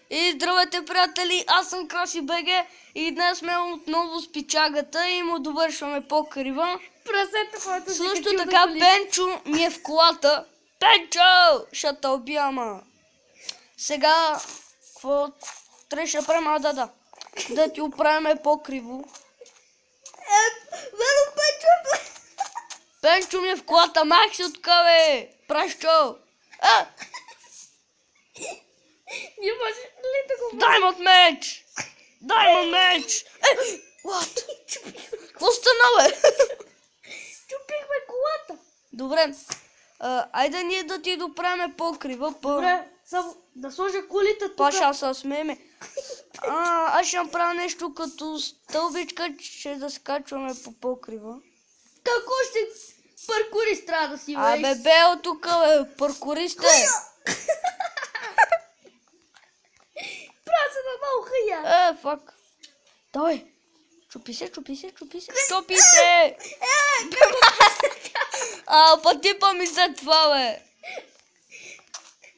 И здравейте, приятели, аз съм Краси БГ и днес сме отново с пичагата и му довършваме покрива. Прасето, което си Също качил така на коли. Пенчо ми е в колата. Пенчо! Ще те убия, ама. Сега, какво трябваше да правим? Да ти оправяме покриво. Веро, Пенчо! Пенчо ми е в колата, мах си от бе! Пращо! Не можеш ли да го... Дай му меч! Дай му меч! What? Какво стана, бе? Чупихме колата! Добре. Айде ние да ти доправяме покрива. Добре, само да сложа колите тук. Паша, аз се смееме. Аз ще направя нещо като стълбичка, че да скачваме по покрива. Какво ще паркурист трябва да си, бе? Абе, бе, тук, бе, паркуристе. Праца на много хая. Фак. Давай. Чупи се. Чупи се. Пътипа ми след това, бе.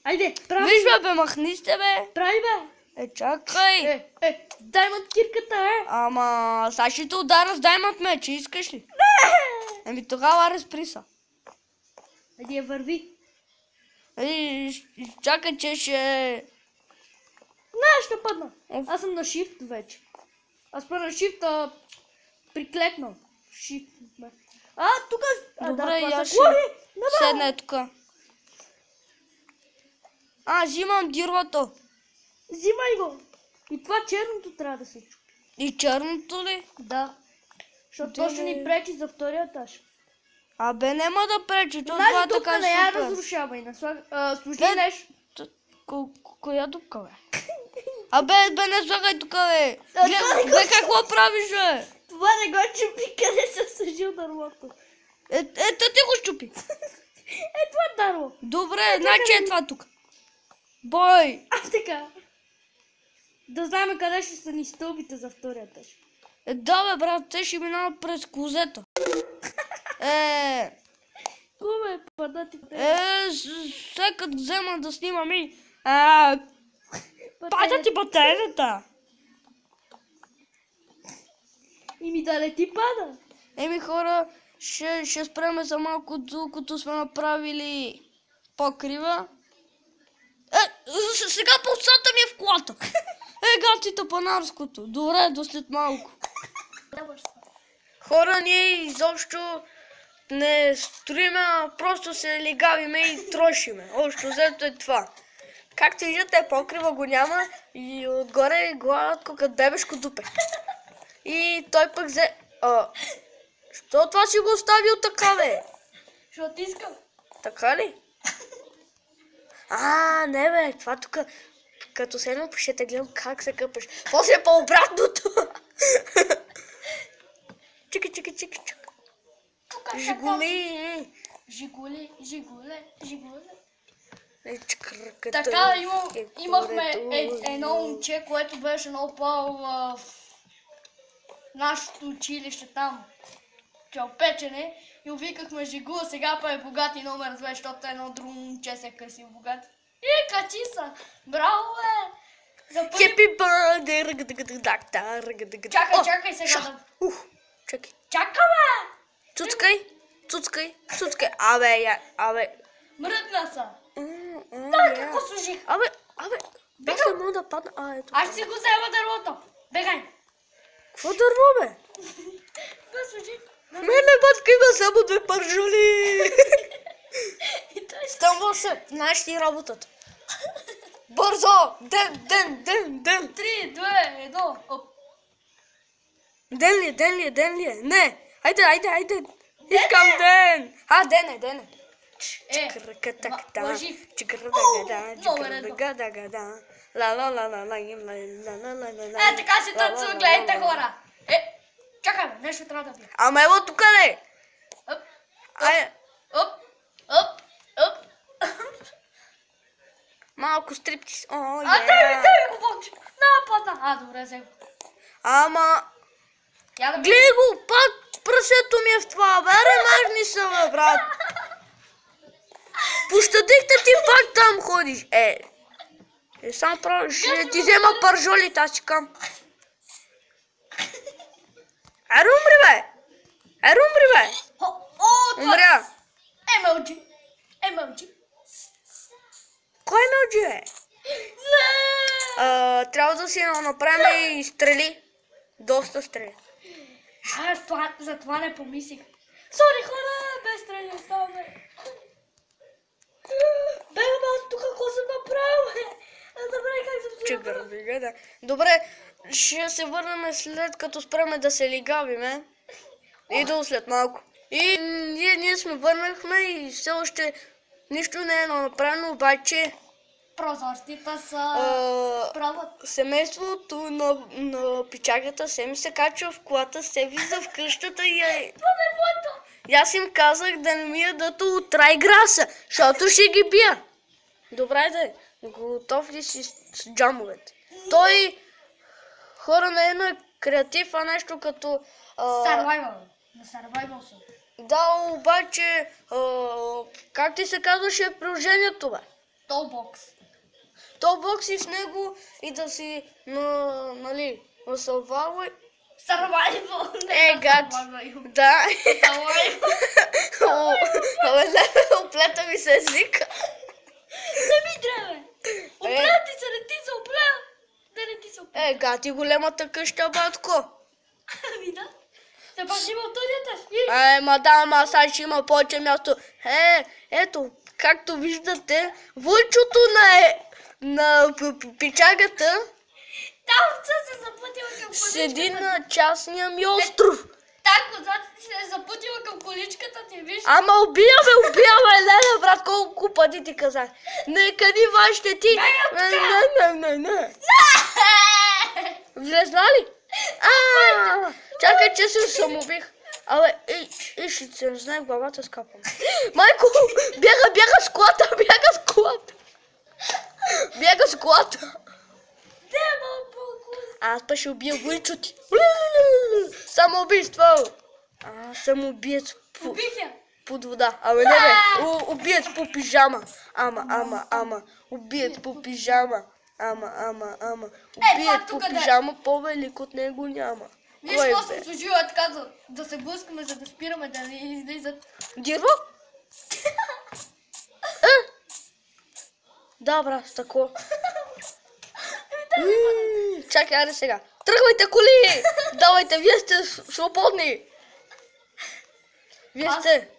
Айде, прави. Виж, бе, махни сте, бе. Прави, бе. Чакай. Даймонд кирката, Ама, сега ще те удара с даймонд меч, искаш ли? Еми тогава разприса. Айде, върви. Чакай, че ще... Не, ще падна. Аз съм на shift вече. Аз па на shift приклекнал. Shift. Тук... Добре, това я са ще коли. седне тук. Взимам дирвото. Взимай го. И това черното трябва да се чупи. И черното ли? Да. Защото то ще ни пречи за втория етаж. Абе, няма да пречи, това Значи така дупка не я супер. разрушавай. Служи нещо. Коя дупка, бе? Абе, не слагай тук, бе. Бе, какво правиш, бе? Това не го чупи, къде се съжил дървото. Ето ти го щупи. Това дърво. Добре, значи е това тук. Бой! Така. Да знаем къде ще са ни стълбите за втория етаж. Да, бе, брат, те ще минават през клозета. Кубе, пада ти. Сега като взема да снимам и... Пада ти батерията. И ми да не ти пада. Еми хора, ще спреме за малко, докато сме направили покрива. Сега пулсата ми е в колата. Гати тъпанарското. Добре, до след малко. Хора, ние изобщо не строиме, просто се лигавиме и трошиме. Общо взето е това. Както виждате, покрива го няма и отгоре е гладко като бебешко дупе. И той пък взе... Що това си го оставил така, бе? Защото искам. Така ли? Не, бе, това тук, като седно ще гледам как се къпаш. После по-обратното. Чики. Жигули. Така имахме едно момче, което беше много в нашето училище там. Печене. И увикахме Жигула, сега па е богат и номер 2, защото едно друго момче се е красиво богат. И качи са! Браво, бе! Happy birthday! Чакай сега да... Чакай. Чакай, бе! Цуцкай. Абе. Мръдна са! Какво служих? Абе. Бега мога да падна. Ето. Аз си го взема дървото! Бегай! Какво дърво, бе? Какво служих? Мене батка има само 2 пържоли. Стъмвал се. Знаеш ли работата? Бързо! Ден! 3, 2, 1, оп! Ден ли е? Не! Айде! Искам ден! Ден е! Лъжи! Така се танцува, гледайте хора! Чакай, нещо трябва да бие. Ама ево тук не! Оп! Малко стриптиз. Дай ми го бомче! Падна! Добре, взем. Ама... Гледай го, пак прасето ми е в това, бе, ремажни са, бе, брат. Пощадихте ти пак там ходиш. Само право, ще ти взема пържолите, аз си кам. Аре умри, бе! Аре умри, бе! Умря! MLG. Кой MLG, бе? Трябва да си направим и стрели. Доста стрели. За това не помислих. Сори, хора, без стрели оставаме. Бе, аз тук какво съм направил? Забравя как съм се направил. Да. Добре, ще се върнем след като спреме да се лигавиме. Идол след малко. И ние сме върнахме и все още нищо не е направено, обаче прозорците са правят. Семейството на пичагата се ми се качва в колата, се вижда в къщата и Това не е моето! И аз им казах да не ми ядат от райграса, защото ще ги бия. Добре, да е. Готов ли си с джамовете? Той хора не е на креатив, а нещо като... Survival. На Survival съм. Да, обаче... как ти се казваше приложението, бе? Toolbox. Toolbox и с него и да си нали, на Survival. Survival. Гад. Да. Survival. Оплета ми се езика. Не ми трябва. Оплея ти се, не ти се оплея. Не ти се оплея. Гад и големата къща, батко. Ами да. Те пак има от този етаж. Мадам, сега ще има повече място. Ето, както виждате, вълчото на пичагата Там се запътила към количката. седи на частния ми остров. Так, отзад се е запътила към количката ти, виж. Ама убиваме, леле, брат, колко пъти ти казах. Нека ни вашите ти. Не. Влезна ли? Чакай, че се самоубих. Абе, ще се не знае в главата скапам. Майко, бяга с колата, бяга с колата. Аз па ще убия вълчо ти. Самоубийство. Самоубиец под вода. Абе не бе, убиец по пижама. Ама, убиец по пижама. Ама, убиец по пижама, по-велик от него няма. Виж какво съм служила така да се блъскаме, за да спираме да не излизат. Дирво? Да, брат, тако. Чакай, аре сега. Тръгвайте, коли! Давайте, вие сте свободни! Вие сте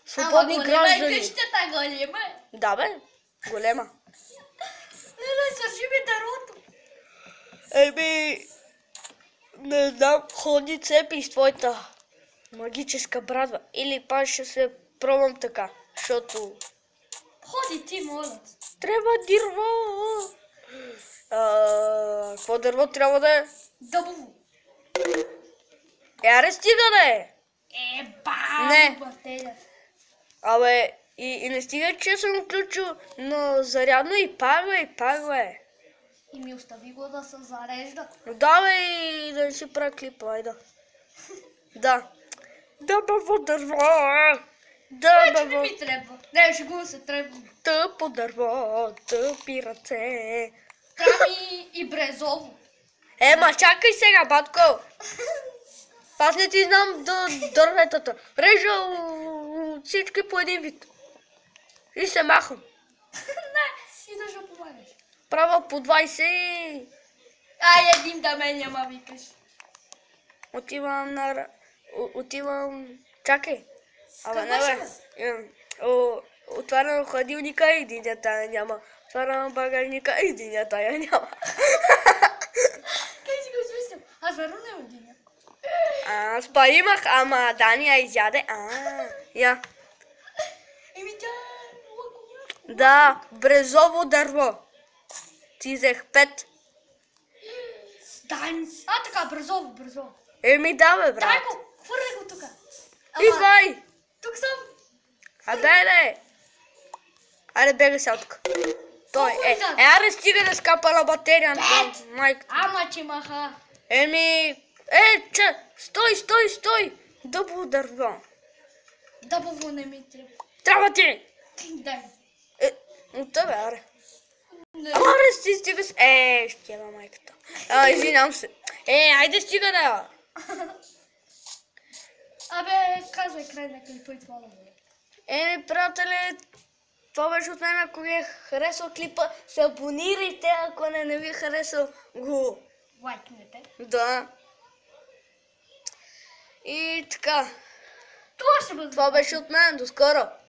свободни граждани. Ама къщата голема. Да, бе, голема. Не, свърши ми дървото. Не знам, ходи цепи с твоята магическа брадва. Или пак ще се пробвам така, защото... Ходи ти, моля. Трябва дърво. Какво дърво трябва да е? Дъбово. Аре стига да е. Не. Абе, и не стига, че съм включил на зарядно и пак бе. И ми остави го да се зарежда. Да, бе, и да не си прави клипа, айда. Да. Дъбово дърво. Вече не ми трябва. Не, ще го се трябва. Тъпо дърво, тъпи ръце. Трябва и брезово. Ма чакай сега, батко. Аз не ти знам дърветата. Режа всички по един вид. И се махам. Не, и да ще помагаш. Права по 20. Един да ме няма викаш. Отивам... Чакай. Абе, не бе. Отварям хладилника и единия тая няма. Отварям багажника и единия тая няма. Как си го измислил? Аз верно не единия. Аз па имах, ама Дания изяде. Я. Тя е лакомя. Да, брезово дърво. Ти взех 5. Така, брезово. Да, бе, брат. Дай го, хвърля го тука. Идвай! Тук съм. Дай! Аре, бега сега тук. Той аре стига да скапа на батерия. Майка. Ама че маха. Стой! Дъбово дърво. Дъбово не ми трябва. Трябва ти! Дай. От тебе, аре. Аре, стига се. Ще има майката. Извинявам се. Айде стига да. Абе, казвай край на клипа и това да бъде. Приятели, това беше от мен. Ако ви е харесал клипа, се абонирайте. Ако не ви е харесал, го... Лайкнете. Да. И така. Това ще бъде. Това беше от мен. До скоро.